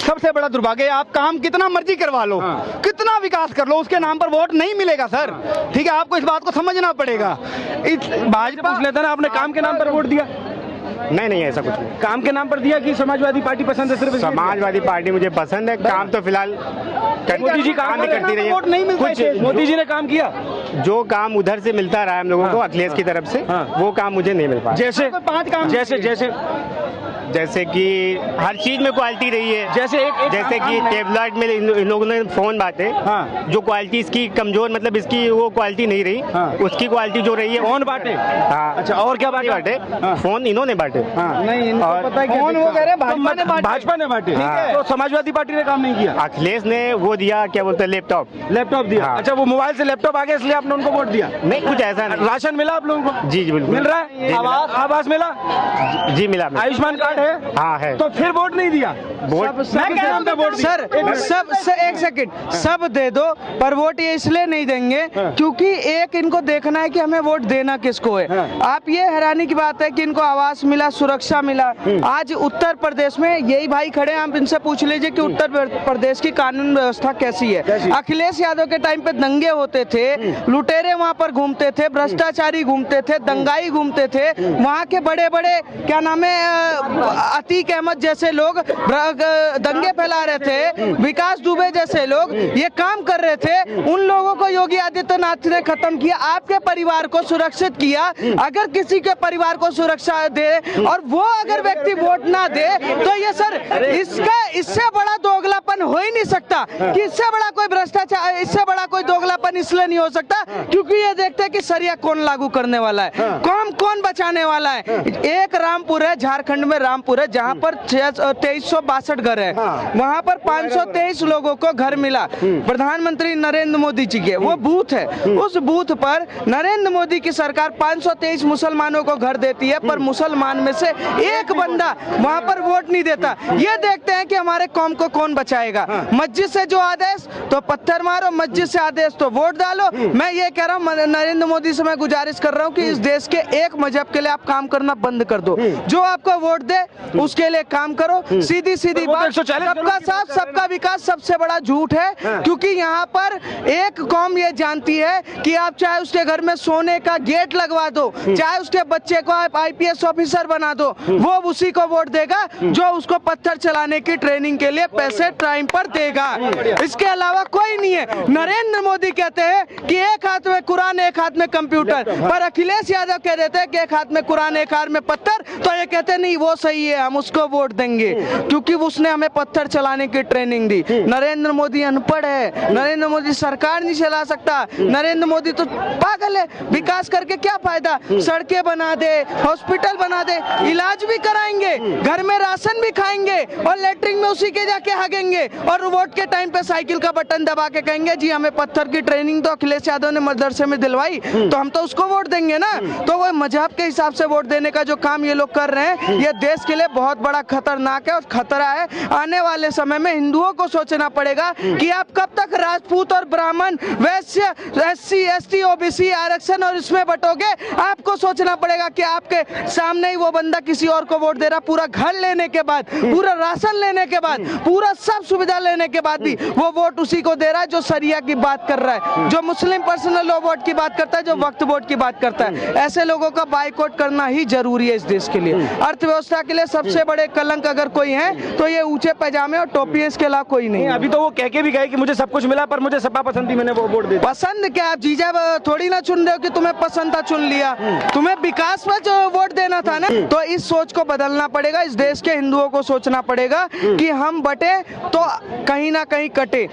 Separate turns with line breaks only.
सबसे बड़ा दुर्भाग्य है, आप काम कितना मर्जी करवा लो, कितना विकास कर लो, उसके नाम पर वोट नहीं मिलेगा सर। ठीक है, आपको इस बात को समझना पड़ेगा। भाजपा
पूछ लेता ना, आपने काम के नाम पर वोट दिया?
नहीं, ऐसा कुछ नहीं।
काम के नाम पर दिया कि समाजवादी पार्टी पसंद है? सिर्फ
समाजवादी पार्टी मुझे पसंद है, काम तो फिलहाल
मोदी जी काम
नहीं करती रही है।
वोट नहीं मिलता
कुछ मोदी जी ने काम किया?
जो काम उधर से मिलता रहा है हम लोगों को अखिलेश की तरफ से, वो काम मुझे नहीं मिल पाया।
जैसे
5 काम,
जैसे कि हर चीज में क्वालिटी रही है।
जैसे
कि टेबलेट में इन लोगों ने फोन बांटे, जो क्वालिटी इसकी कमजोर, मतलब इसकी वो क्वालिटी नहीं रही, उसकी क्वालिटी जो रही है
फोन बांटे।
हाँ,
अच्छा, और क्या बांटे?
फोन इन्होंने बांटे।
नहीं, इनको पता है
फोन वो कह रहे हैं भाजपा ने बांटे।
हाँ।
तो समाजवादी पार्टी ने काम नहीं किया?
अखिलेश ने वो दिया, क्या बोलते हैं, लैपटॉप
दिया।
हाँ।
अच्छा, वो मोबाइल से लैपटॉप आ गया इसलिए आपने उनको वोट दिया?
नहीं, कुछ ऐसा नहीं।
राशन मिला आप लोगों को?
जी बिल्कुल
मिल रहा है। आवास मिला?
जी मिला।
आयुष्मान कार्ड है?
हाँ है।
तो फिर वोट नहीं दिया?
वोट
सर एक सेकंड, सब दे दो, पर वोट ये इसलिए नहीं देंगे क्योंकि एक इनको देखना है कि हमें वोट देना किसको है। आप ये हैरानी की बात है कि इनको आवास मिला, सुरक्षा मिला। आज उत्तर प्रदेश में यही भाई खड़े हैं, आप इनसे पूछ लीजिए कि उत्तर प्रदेश की कानून व्यवस्था कैसी है। अखिलेश यादव के टाइम पे दंगे होते थे, लुटेरे वहाँ पर घूमते थे, भ्रष्टाचारी घूमते थे, दंगाई घूमते थे, वहाँ के बड़े बड़े क्या नाम है, अतीक अहमद जैसे लोग दंगे फैला रहे थे, विकास दुबे जैसे लोग ये काम कर रहे थे, उन लोगों को योगी आदित्यनाथ ने खत्म किया, आपके परिवार को सुरक्षित किया। अगर किसी के परिवार को सुरक्षा दे और वो अगर व्यक्ति वोट ना दे तो ये सर इससे बड़ा दोगलापन हो ही नहीं सकता कि इससे बड़ा कोई भ्रष्टाचार, इससे बड़ा कोई दोगलापन इसलिए नहीं हो सकता क्योंकि ये देखते हैं कि सरिया कौन लागू करने वाला है, कौन बचाने वाला है। एक रामपुर है, झारखंड में रामपुर है, जहाँ पर 2362 घर है, वहाँ पर 523 लोगों को घर मिला प्रधानमंत्री नरेंद्र मोदी जी के, वो बूथ है। उस बूथ पर नरेंद्र मोदी की सरकार 523 मुसलमानों को घर देती है, पर मुसलमान में से एक बंदा वहाँ पर वोट नहीं देता। ये देखते हैं कि हमारे कौम को कौन बचाएगा। मस्जिद से जो आदेश तो पत्थर मारो, मस्जिद से आदेश तो वोट डालो। मैं ये कह रहा हूँ, नरेंद्र मोदी से मैं गुजारिश कर रहा हूँ कि इस देश के एक मजहब के लिए आप काम करना बंद कर दो, जो आपको वोट दे उसके लिए काम करो। सीधी बात, सबका साथ सबका विकास सबसे बड़ा झूठ है, क्योंकि यहाँ पर एक कौम ये जानती है कि आप चाहे उसके घर में सोने का गेट लगवा दो, चाहे उसके बच्चे को आप IPS ऑफिसर बना दो, वो उसी को वोट देगा जो उसको पत्थर चलाने की ट्रेनिंग के लिए पैसे टाइम पर देगा। इसके अलावा कोई नहीं है। नरेंद्र मोदी कहते हैं कि एक हाथ में कुरान एक हाथ में कंप्यूटर, पर अखिलेश यादव कह देते हैं कि एक हाथ में कुरान एक हाथ में पत्थर, तो ये कहते नहीं वो सही है, हम उसको वोट देंगे क्योंकि उसने हमें पत्थर चलाने की ट्रेनिंग दी। नरेंद्र मोदी अनपढ़ है, नरेंद्र मोदी सरकार नहीं चला सकता, नरेंद्र मोदी तो पागल है। विकास करके क्या फायदा? सड़कें बना दे, हॉस्पिटल बना दे, इलाज भी कराएंगे, घर में राशन भी खाएंगे और लेटरिन में उसी के जाके हागेंगे, और वोट के टाइम पे साइकिल का बटन दबा के कहेंगे जी हमें पत्थर की ट्रेनिंग तो अखिलेश यादव ने मदरसे में दिलवाई, तो हम तो उसको वोट देंगे ना। तो वो मजहब के हिसाब से वोट देने का जो काम ये लोग कर रहे हैं, ये देश के लिए बहुत बड़ा खतरनाक है और खतरा है। आने वाले समय में हिंदुओं को सोचना पड़ेगा कि आप कब तक राजपूत और ब्राह्मण, वैश्य, SC ST OBC आरक्षण और इसमें बटोगे। आपको सोचना पड़ेगा कि आपके सामने ही वो बंदा किसी और को वोट दे रहा, पूरा घर लेने के बाद, पूरा राशन लेने के बाद, पूरा सब सुविधा लेने के बाद भी वो वोट उसी को दे रहा है जो सरिया की बात कर रहा है, जो मुस्लिम पर्सनल लॉ वोट की बात करता है, जो वक्फ वोट की बात करता है। ऐसे लोगों का बाइकआउट करना ही जरूरी है इस देश के लिए। अर्थव्यवस्था के लिए सबसे बड़े कलंक अगर कोई है तो ये ऊंचे पैजामे और टोपी, इसके अलावा कोई नहीं।
अभी तो वो कह के भी गए कि मुझे सब कुछ मिला पर मुझे सपा पसंद थी, मैंने वो वोट दिया।
पसंद क्या, आप जीजा थोड़ी ना चुन रहे हो कि तुम्हें पसंद था चुन लिया, तुम्हें विकास पर जो वोट देना था ना। तो इस सोच को बदलना पड़ेगा, इस देश के हिंदुओं को सोचना पड़ेगा कि हम बटे तो कहीं ना कहीं कटे।